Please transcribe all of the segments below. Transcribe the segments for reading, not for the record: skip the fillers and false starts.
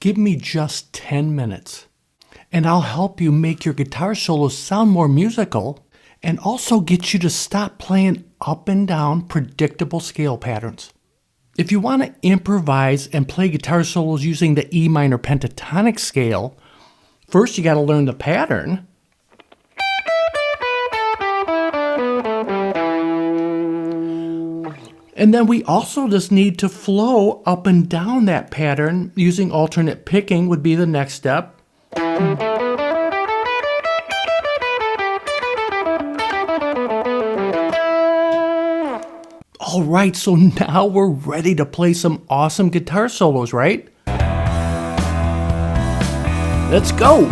Give me just 10 minutes, and I'll help you make your guitar solos sound more musical and also get you to stop playing up and down predictable scale patterns. If you want to improvise and play guitar solos using the E minor pentatonic scale, first you got to learn the pattern. And then we also just need to flow up and down that pattern using alternate picking would be the next step. All right, so now we're ready to play some awesome guitar solos, right? Let's go!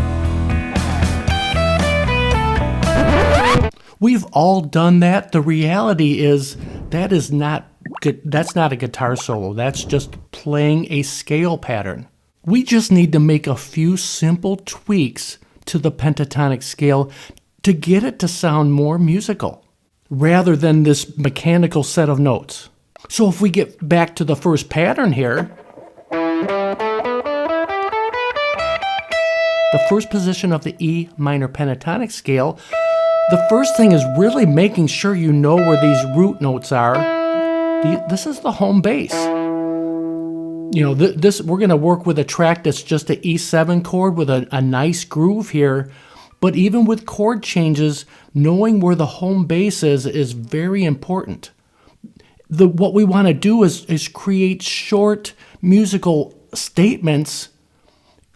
We've all done that. The reality is that's not a guitar solo. That's just playing a scale pattern. We just need to make a few simple tweaks to the pentatonic scale to get it to sound more musical, rather than this mechanical set of notes. So if we get back to the first pattern here, the first position of the E minor pentatonic scale, the first thing is really making sure you know where these root notes are. This is the home bass. You know, we're going to work with a track that's just an E7 chord with a nice groove here. But even with chord changes, knowing where the home bass is very important. What we want to do is create short musical statements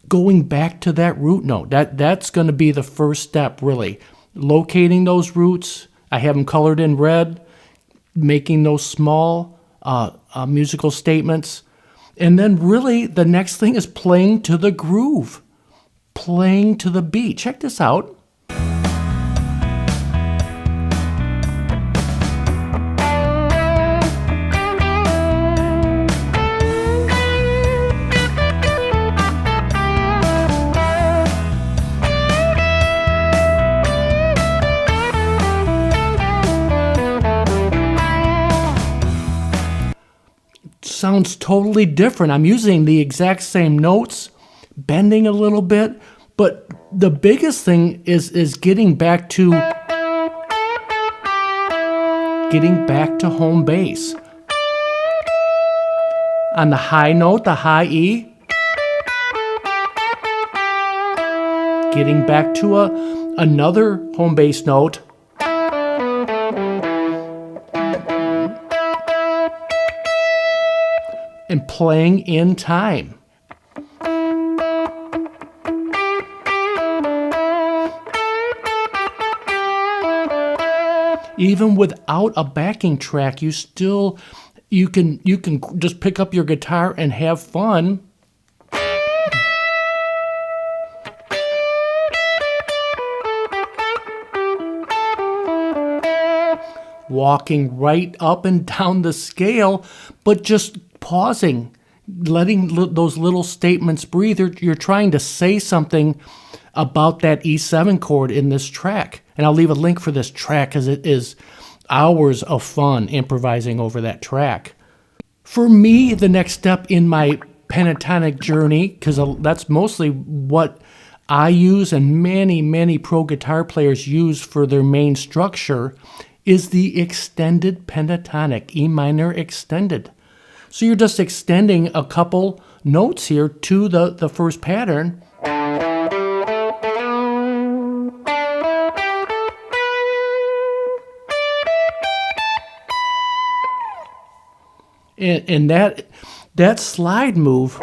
going back to that root note. That's going to be the first step, really. Locating those roots, I have them colored in red, making those small musical statements. And then really the next thing is playing to the groove. Playing to the beat. Check this out. Sounds totally different. I'm using the exact same notes, bending a little bit, but the biggest thing is getting back to home bass. On the high note, the high E, getting back to another home bass note. And playing in time. Even without a backing track, you can just pick up your guitar and have fun. Walking right up and down the scale, but just pausing, letting those little statements breathe. You're trying to say something about that E7 chord in this track. And I'll leave a link for this track because it is hours of fun improvising over that track. For me, the next step in my pentatonic journey, because that's mostly what I use and many, many pro guitar players use for their main structure, is the extended pentatonic, E minor extended. So you're just extending a couple notes here to the first pattern. And that slide move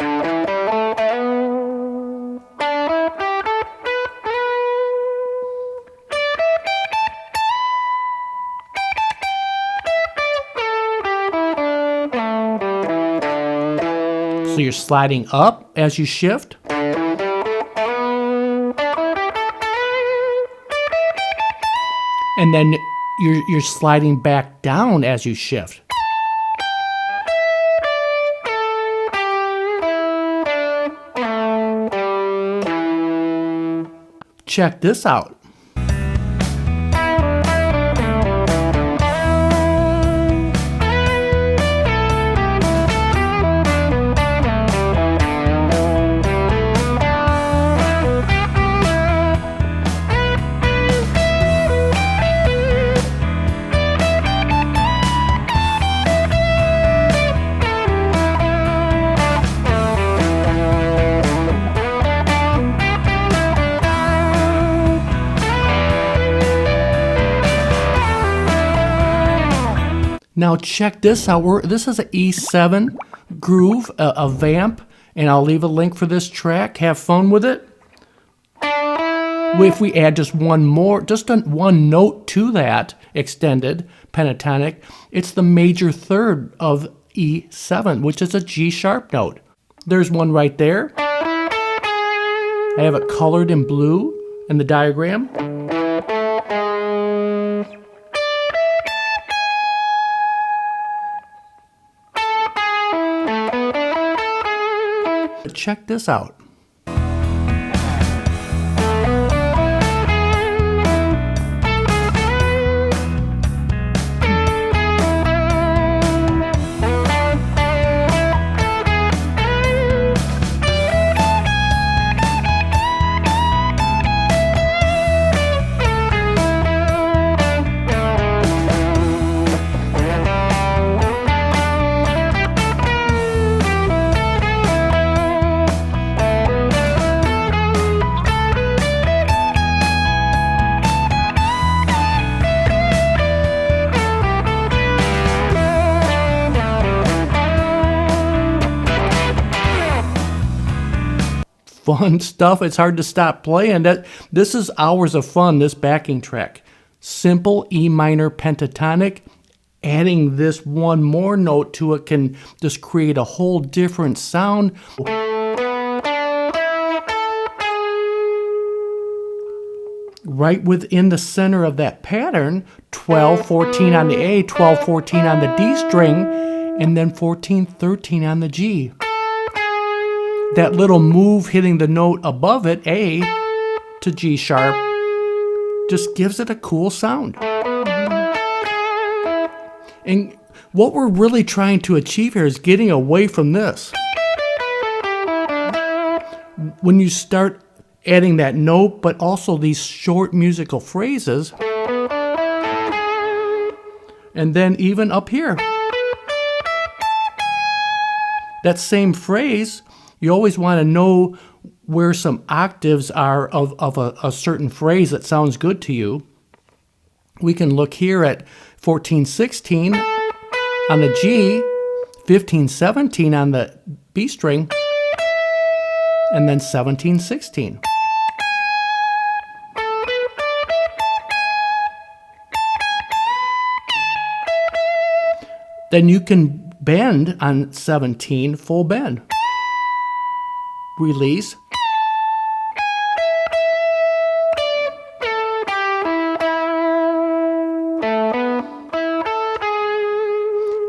so you're sliding up as you shift. And then you're sliding back down as you shift. Check this out. Now check this out. This is an E7 groove, a vamp, and I'll leave a link for this track. Have fun with it. If we add just one note to that extended pentatonic, it's the major third of E7, which is a G sharp note. There's one right there. I have it colored in blue in the diagram. Check this out. Fun stuff. It's hard to stop playing. This is hours of fun, this backing track. Simple E minor pentatonic. Adding this one more note to it can just create a whole different sound. Right within the center of that pattern, 12-14 on the A, 12-14 on the D string, and then 14-13 on the G. That little move hitting the note above it, A to G sharp, just gives it a cool sound. And what we're really trying to achieve here is getting away from this. When you start adding that note, but also these short musical phrases, and then even up here, that same phrase, you always want to know where some octaves are of a certain phrase that sounds good to you. We can look here at 14-16 on the G, 15-17 on the B string, and then 17-16. Then you can bend on 17, full bend. Release.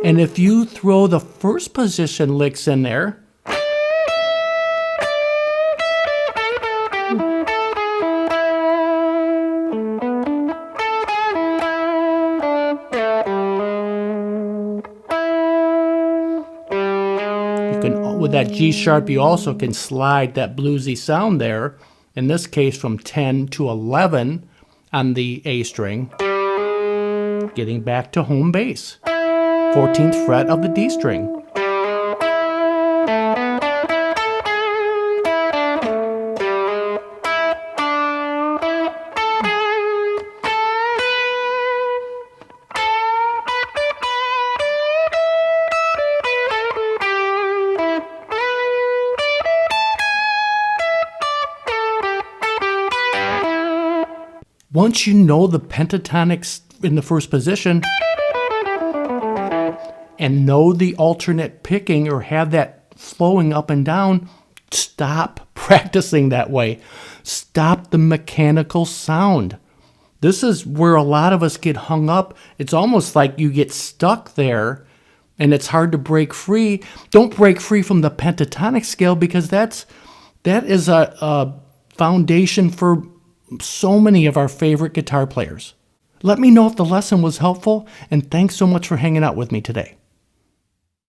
And if you throw the first position licks in there, with that G sharp, you also can slide that bluesy sound there, in this case from 10 to 11 on the A string, getting back to home base, 14th fret of the D string. Once you know the pentatonics in the first position and know the alternate picking or have that flowing up and down, stop practicing that way. Stop the mechanical sound. This is where a lot of us get hung up. It's almost like you get stuck there and it's hard to break free. Don't break free from the pentatonic scale, because that is a foundation for so many of our favorite guitar players. Let me know if the lesson was helpful, and thanks so much for hanging out with me today.